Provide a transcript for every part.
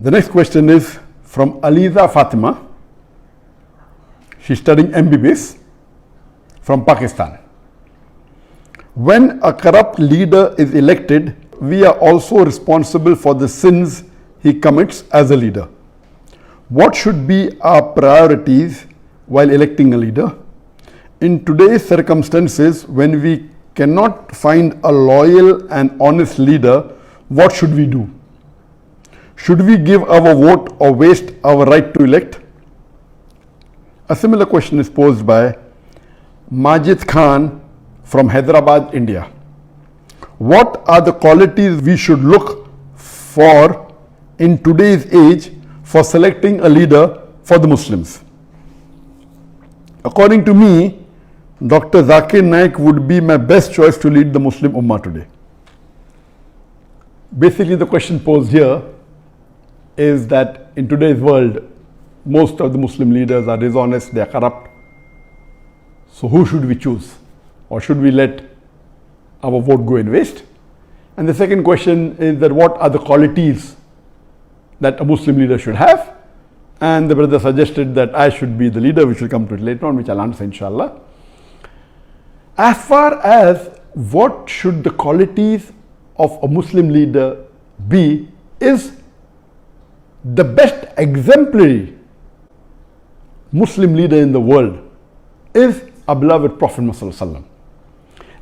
The next question is from Aliza Fatima. She's studying MBBS from Pakistan. When a corrupt leader is elected, we are also responsible for the sins he commits as a leader. What should be our priorities while electing a leader? In today's circumstances, when we cannot find a loyal and honest leader, what should we do? Should we give our vote or waste our right to elect? A similar question is posed by Majid Khan from Hyderabad, India. What are the qualities we should look for in today's age for selecting a leader for the Muslims? According to me, Dr. Zakir Naik would be my best choice to lead the Muslim Ummah today. Basically, the question posed here is that in today's world, most of the Muslim leaders are dishonest, they are corrupt. So who should we choose? Or should we let our vote go in waste? And the second question is that what are the qualities that a Muslim leader should have? And the brother suggested that I should be the leader. We shall come to it later on, which I'll answer inshallah. As far as what should the qualities of a Muslim leader be, is the best exemplary Muslim leader in the world is our beloved Prophet Muhammad.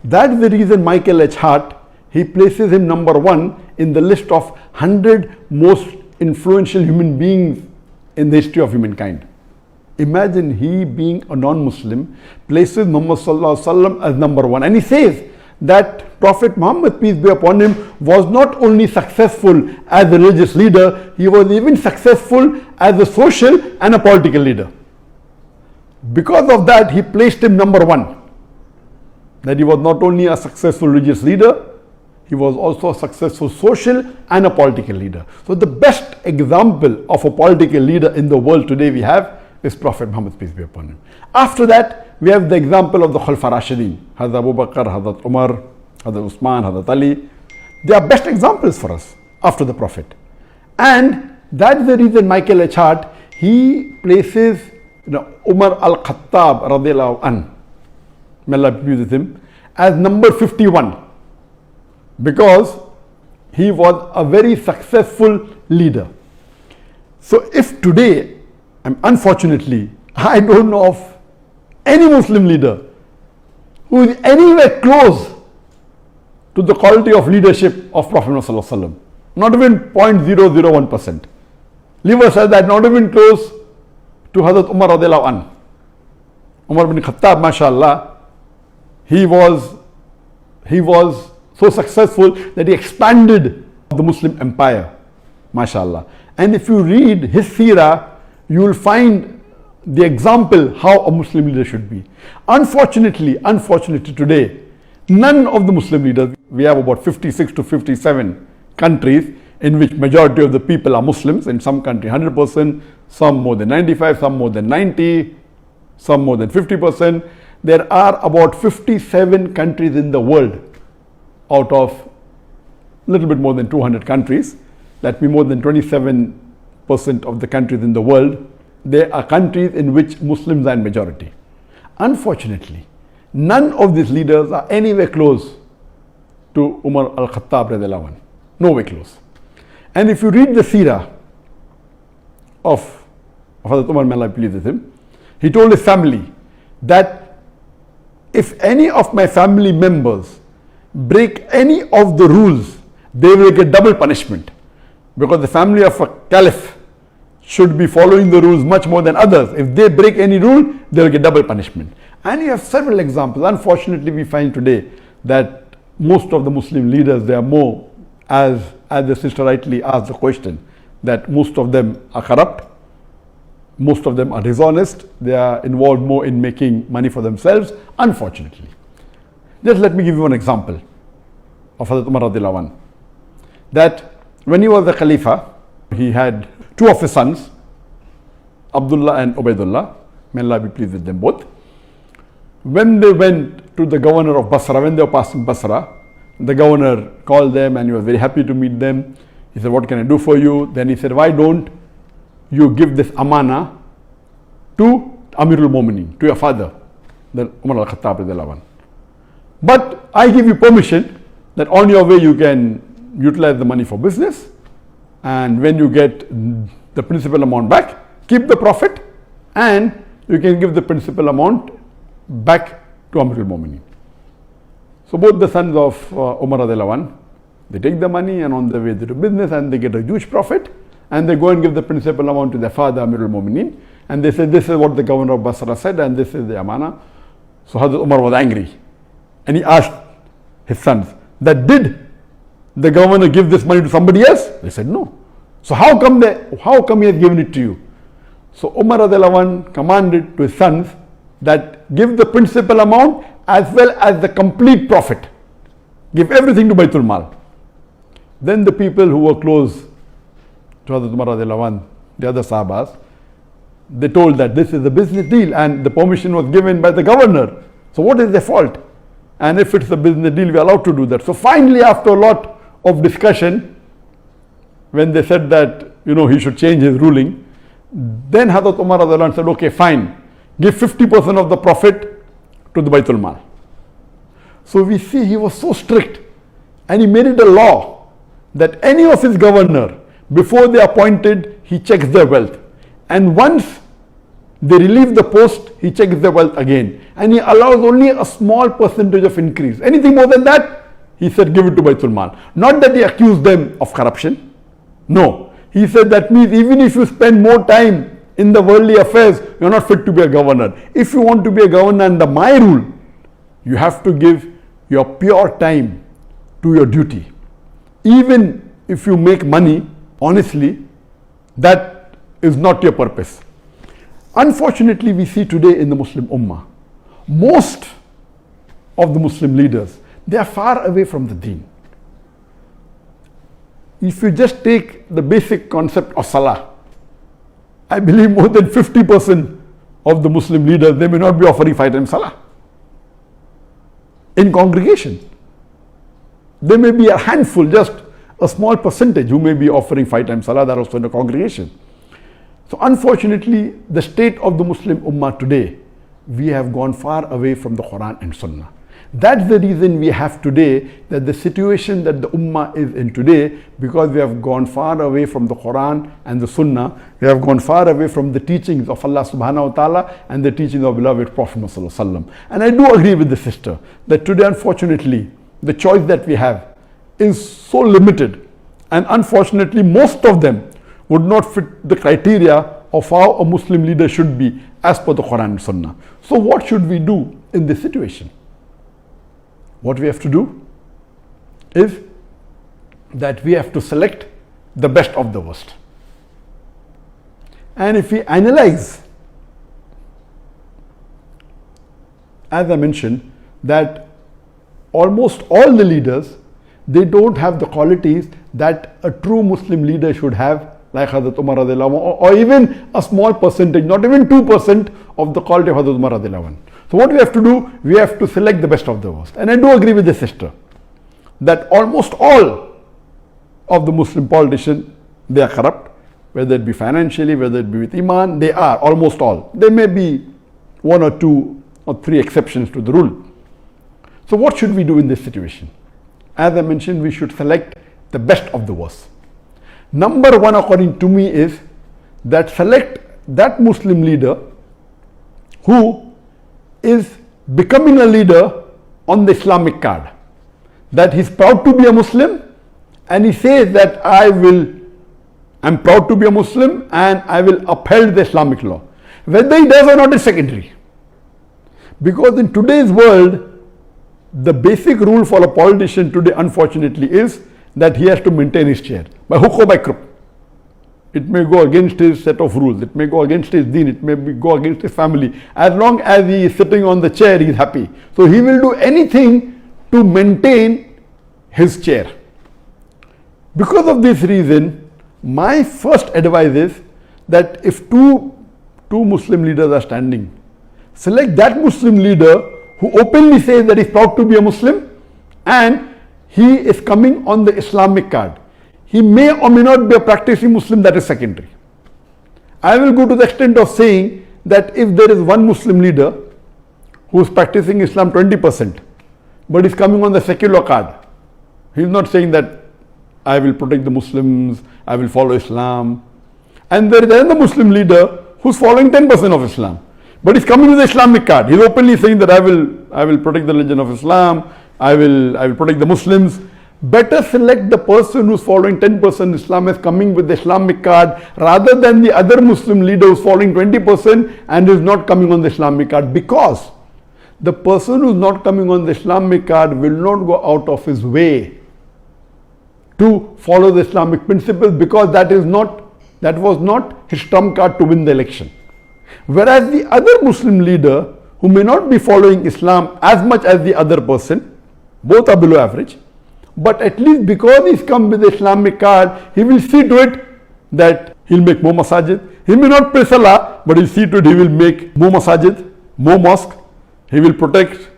That's the reason Michael H. Hart, he places him number one in the list of 100 most influential human beings in the history of humankind. Imagine he being a non-Muslim places Muhammad as number one, and he says that Prophet Muhammad, peace be upon him, was not only successful as a religious leader, he was even successful as a social and a political leader. Because of that, he placed him number one. That he was not only a successful religious leader, he was also a successful social and a political leader. So the best example of a political leader in the world today we have is Prophet Muhammad, peace be upon him. After that, we have the example of the Khulafa Rashidin, Hazrat Abu Bakr, Hazrat Umar, Hazrat Usman, Hazrat Ali. They are best examples for us after the Prophet. And that's the reason Michael H. Hart, he places Umar al-Khattab radiallahu anh, may Allah be pleased with him, as number 51, because he was a very successful leader. So if today, unfortunately, I don't know of any Muslim leader who is anywhere close to the quality of leadership of Prophet Muhammad, not even 0.001%. Leave aside that, not even close to Hazrat Umar radiallahu anh. Umar bin Khattab, mashallah, he was so successful that he expanded the Muslim empire, mashallah. And if you read his seerah, you will find the example how a Muslim leader should be. Unfortunately today, none of the Muslim leaders, we have about 56 to 57 countries in which majority of the people are Muslims. In some country 100%, some more than 95, some more than 90, some more than 50%. There are about 57 countries in the world out of a little bit more than 200 countries. That means more than 27% of the countries in the world, there are countries in which Muslims are in majority. Unfortunately, none of these leaders are anywhere close to Umar al-Khattab radiallahu anh. Nowhere close. And if you read the seerah of Hazrat Umar, may Allah be pleased with him, he told his family that if any of my family members break any of the rules, they will get double punishment. Because the family of a caliph should be following the rules much more than others. If they break any rule, they will get double punishment. And you have several examples. Unfortunately, we find today that most of the Muslim leaders, they are more, as the sister rightly asked the question, that most of them are corrupt, most of them are dishonest, they are involved more in making money for themselves, unfortunately. Just let me give you one example of Hazrat Umar radiallahu anh. That when he was the Khalifa, he had two of his sons, Abdullah and Ubaidullah, may Allah be pleased with them both. When they went to the governor of Basra, when they were passing Basra, the governor called them and he was very happy to meet them. He He said, what can I do for you? Then he said, why don't you give this amana to Amirul Mu'minin, to your father, the Umar al-Khattab radiallahu anhu. But I give you permission that on your way you can utilize the money for business, and when you get the principal amount back, keep the profit, and you can give the principal amount back to Amirul Mu'minin. So both the sons of Umar radiallahu anhu, they take the money, and on the way they do business and they get a huge profit, and they go and give the principal amount to their father Amirul Mu'minin, and they say, this is what the governor of Basra said, and this is the amana. So Hazrat Umar was angry, and he asked his sons that, did the governor give this money to somebody else? They said no. So how come he has given it to you? So Umar radiallahu anhu commanded to his sons that give the principal amount as well as the complete profit. Give everything to Baitul Mal. Then the people who were close to Hazrat Umar radiallahu anhu, the other Sahabas, they told that this is a business deal and the permission was given by the governor. So what is their fault? And if it's a business deal, we are allowed to do that. So finally, after a lot of discussion, when they said that, he should change his ruling, then Hazrat Umar radiallahu anhu said, okay, fine, give 50% of the profit to the Baitul Mal. So we see he was so strict, and he made it a law that any of his governor, before they appointed, he checks their wealth. And once they relieve the post, he checks their wealth again. And he allows only a small percentage of increase. Anything more than that, he said, give it to Baitul Mal. Not that he accused them of corruption. No. He said that means even if you spend more time in the worldly affairs, you are not fit to be a governor. If you want to be a governor under my rule, you have to give your pure time to your duty. Even if you make money, honestly, that is not your purpose. Unfortunately, we see today in the Muslim Ummah, most of the Muslim leaders, they are far away from the deen. If you just take the basic concept of Salah, I believe more than 50% of the Muslim leaders, they may not be offering 5 times Salah in congregation. There may be a handful, just a small percentage who may be offering 5 times Salah, that also in a congregation. So unfortunately, the state of the Muslim Ummah today, we have gone far away from the Quran and Sunnah. That's the reason we have today, that the situation that the Ummah is in today, because we have gone far away from the Quran and the Sunnah, we have gone far away from the teachings of Allah subhanahu wa ta'ala and the teachings of beloved Prophet Muhammad sallallahu alaihi wasallam. And I do agree with the sister that today, unfortunately, the choice that we have is so limited, and unfortunately most of them would not fit the criteria of how a Muslim leader should be as per the Quran and Sunnah. So what should we do in this situation? What we have to do is that we have to select the best of the worst. And if we analyze, as I mentioned, that almost all the leaders, they don't have the qualities that a true Muslim leader should have, like Hazrat Umar radiallahu anhu, or even a small percentage, not even 2% of the quality of Hazrat Umar radiallahu anhu. So what we have to do, we have to select the best of the worst. And I do agree with the sister that almost all of the Muslim politicians, they are corrupt, whether it be financially, whether it be with Iman, they are, almost all. There may be 1 or 2 or 3 exceptions to the rule. So what should we do in this situation? As I mentioned, we should select the best of the worst. Number 1, according to me, is that select that Muslim leader who is becoming a leader on the Islamic card. That he's proud to be a Muslim, and he says that I'm proud to be a Muslim and I will uphold the Islamic law. Whether he does or not is secondary. Because in today's world, the basic rule for a politician today, unfortunately, is that he has to maintain his chair by hook or by crook. It may go against his set of rules, it may go against his deen, it may go against his family. As long as he is sitting on the chair, he is happy. So he will do anything to maintain his chair. Because of this reason, my first advice is that if two Muslim leaders are standing, select that Muslim leader who openly says that he is proud to be a Muslim and he is coming on the Islamic card. he may or may not be a practicing Muslim, that is secondary. I will go to the extent of saying that if there is one Muslim leader who is practicing Islam 20%, but is coming on the secular card, he is not saying that I will protect the Muslims, I will follow Islam. And there is another Muslim leader who is following 10% of Islam, but is coming with the Islamic card. He is openly saying that I will protect the religion of Islam, I will protect the Muslims. Better select the person who is following 10% Islam as coming with the Islamic card rather than the other Muslim leader who is following 20% and is not coming on the Islamic card, because the person who is not coming on the Islamic card will not go out of his way to follow the Islamic principles, because that was not his trump card to win the election. Whereas the other Muslim leader who may not be following Islam as much as the other person, both are below average, but at least because he's come with the Islamic card, he will see to it that he'll make more masajid. He may not pray salah, but he'll see to it he will make more masajid, more mosque. He will protect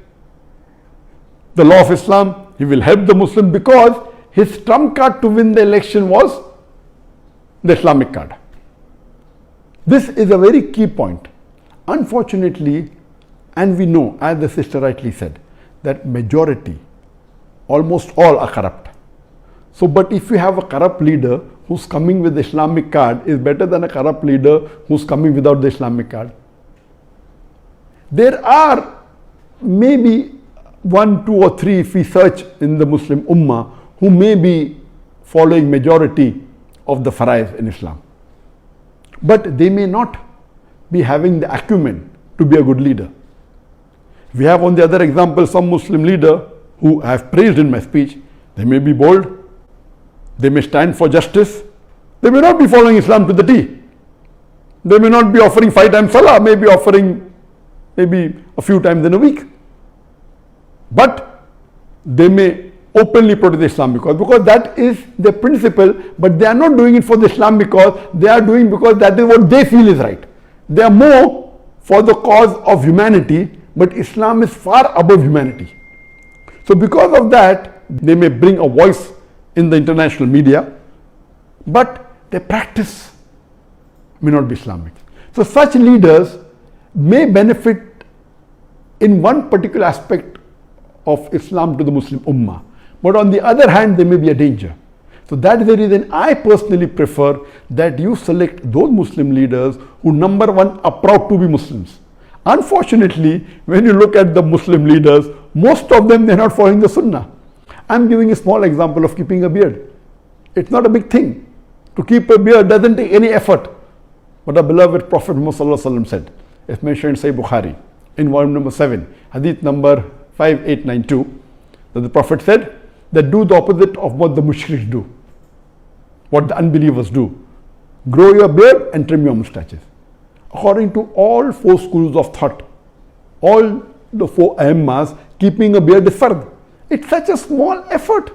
the law of Islam. He will help the Muslim, because his trump card to win the election was the Islamic card. This is a very key point. Unfortunately, and we know, as the sister rightly said, that majority, almost all are corrupt. So, but if you have a corrupt leader who's coming with the Islamic card, is better than a corrupt leader who's coming without the Islamic card. There are maybe 1, 2 or 3, if we search in the Muslim Ummah, who may be following majority of the faraiz in Islam. But they may not be having the acumen to be a good leader. We have on the other example some Muslim leader who I have praised in my speech. They may be bold, they may stand for justice, they may not be following Islam to the T. They may not be offering 5 times salah, may be offering maybe a few times in a week. But they may openly protect the Islam because that is the principle, but they are not doing it for the Islam because they are doing because that is what they feel is right. They are more for the cause of humanity, but Islam is far above humanity. So because of that, they may bring a voice in the international media, but their practice may not be Islamic. So such leaders may benefit in one particular aspect of Islam to the Muslim Ummah, but on the other hand, they may be a danger. So that is the reason I personally prefer that you select those Muslim leaders who, number one, are proud to be Muslims. Unfortunately, when you look at the Muslim leaders, most of them, they are not following the Sunnah. I am giving a small example of keeping a beard. It's not a big thing. To keep a beard doesn't take any effort. But our beloved Prophet Muhammad said, it's mentioned in Sahih Bukhari, in volume number 7, hadith number 5892, that the Prophet said that do the opposite of what the mushriks do, what the unbelievers do. Grow your beard and trim your mustaches. According to all 4 schools of thought, all the 4 Aimmas, keeping a beard is fard. It's such a small effort.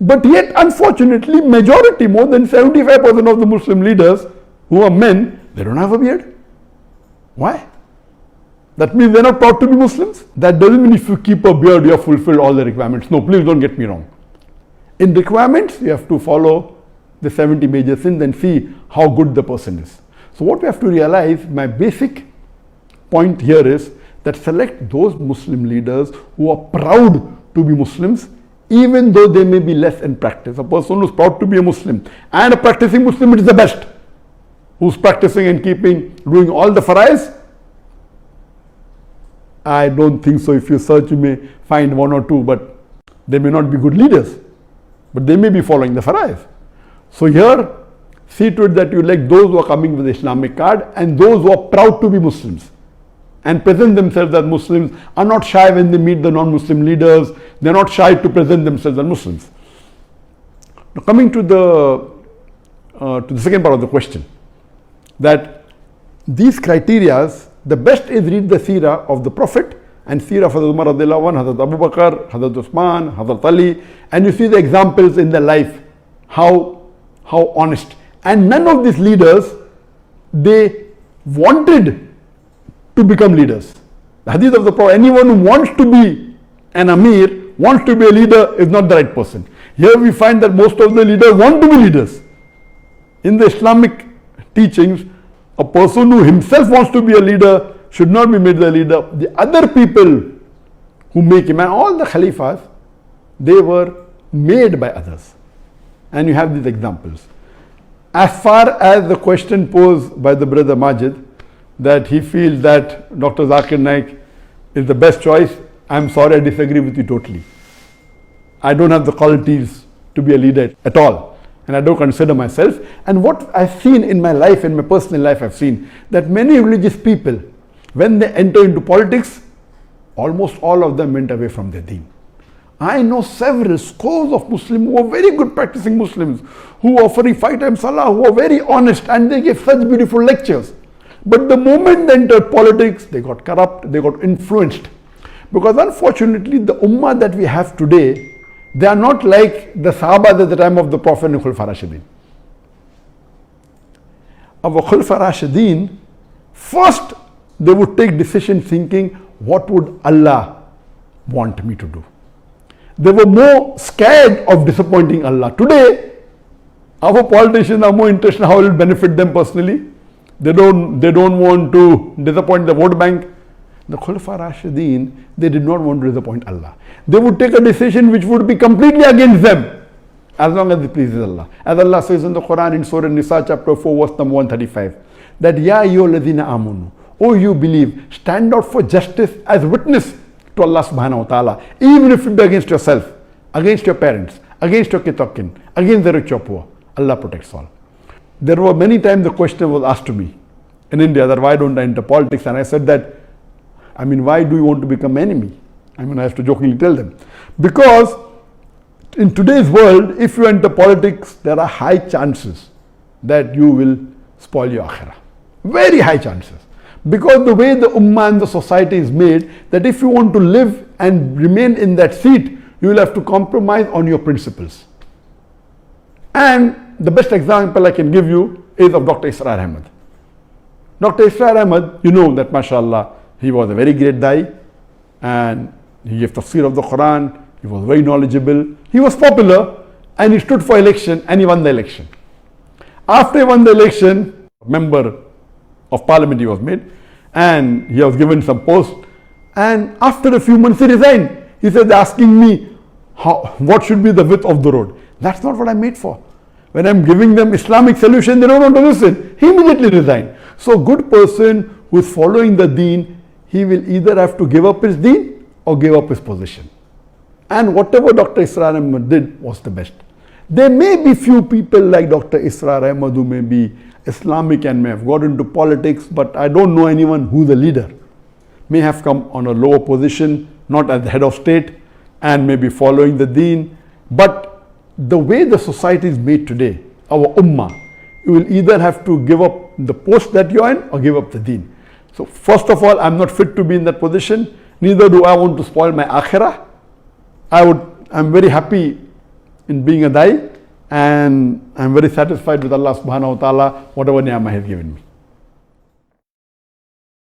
But yet, unfortunately, majority, more than 75% of the Muslim leaders who are men, they don't have a beard. Why? That means they're not proud to be Muslims. That doesn't mean if you keep a beard, you have fulfilled all the requirements. No, please don't get me wrong. In requirements, you have to follow the 70 major sins and see how good the person is. So what we have to realize, my basic point here is that select those Muslim leaders who are proud to be Muslims, even though they may be less in practice. A person who is proud to be a Muslim and a practicing Muslim, it is the best. Who's practicing and doing all the faraiz? I don't think so. If you search, you may find 1 or 2, but they may not be good leaders, but they may be following the faraiz. So here, see to it that you elect those who are coming with the Islamic card and those who are proud to be Muslims and present themselves as Muslims, are not shy when they meet the non-Muslim leaders. They are not shy to present themselves as Muslims. Now coming to the second part of the question, that these criterias, the best is read the seerah of the Prophet and seerah of Hazrat Umar radiallahu anhu, Hazrat Abu Bakr, Hazrat Usman, Hazrat Ali, and you see the examples in their life, how honest. And none of these leaders, they wanted to become leaders. The hadith of the Prophet, anyone who wants to be an Amir, wants to be a leader, is not the right person. Here we find that most of the leaders want to be leaders. In the Islamic teachings, a person who himself wants to be a leader should not be made the leader. The other people who make him, and all the Khalifas, they were made by others. And you have these examples. As far as the question posed by the brother Majid, that he feels that Dr. Zakir Naik is the best choice, I'm sorry, I disagree with you totally. I don't have the qualities to be a leader at all, and I don't consider myself. And what I've seen in my life, in my personal life, I've seen that many religious people, when they enter into politics, almost all of them went away from their deen. I know several scores of Muslims who are very good practicing Muslims, who are offering 5 times salah, who are very honest, and they give such beautiful lectures. But the moment they entered politics, they got corrupt, they got influenced. Because unfortunately, the ummah that we have today, they are not like the Sahabas at the time of the Prophet and Khulafa Rashidin. Our Khulafa Rashidin, first they would take decision thinking, what would Allah want me to do? They were more scared of disappointing Allah. Today, our politicians are more interested in how it will benefit them personally. They don't want to disappoint the vote bank. The Khulafa Rashidin, they did not want to disappoint Allah. They would take a decision which would be completely against them, as long as it pleases Allah. As Allah says in the Quran in Surah Nisa chapter 4 verse number 135, that Ya ayyuhalladhina amanu, oh you believe, stand out for justice as witness to Allah subhanahu wa ta'ala, even if it be against yourself, against your parents, against your kitokin, against the rich or poor. Allah protects all. There were many times the question was asked to me in India that why don't I enter politics, and I said that, I mean, why do you want to become enemy? I mean, I have to jokingly tell them. Because in today's world, if you enter politics, there are high chances that you will spoil your akhirah. Very high chances. Because the way the ummah and the society is made, that if you want to live and remain in that seat, you will have to compromise on your principles. And the best example I can give you is of Dr. Israr Ahmad. Dr. Israr Ahmad, you know that mashallah, he was a very great dai, and he gave tafsir of the Quran, he was very knowledgeable, he was popular, and he stood for election, and he won the election. After he won the election, a member of parliament he was made, and he was given some post, and after a few months he resigned. He said, they're asking me, what should be the width of the road? That's not what I'm made for. When I'm giving them Islamic solution, they don't want to listen. He immediately resigned. So a good person who is following the deen, he will either have to give up his deen or give up his position. And whatever Dr. Israr Ahmad did was the best. There may be few people like Dr. Israr Ahmad who may be Islamic and may have got into politics, but I don't know anyone who's a leader. May have come on a lower position, not as the head of state, and may be following the deen. But the way the society is made today, our ummah, you will either have to give up the post that you're in or give up the deen. So first of all, I'm not fit to be in that position. Neither do I want to spoil my akhirah. I'm very happy in being a dai, and I'm very satisfied with Allah subhanahu wa ta'ala, whatever ni'mah He has given me.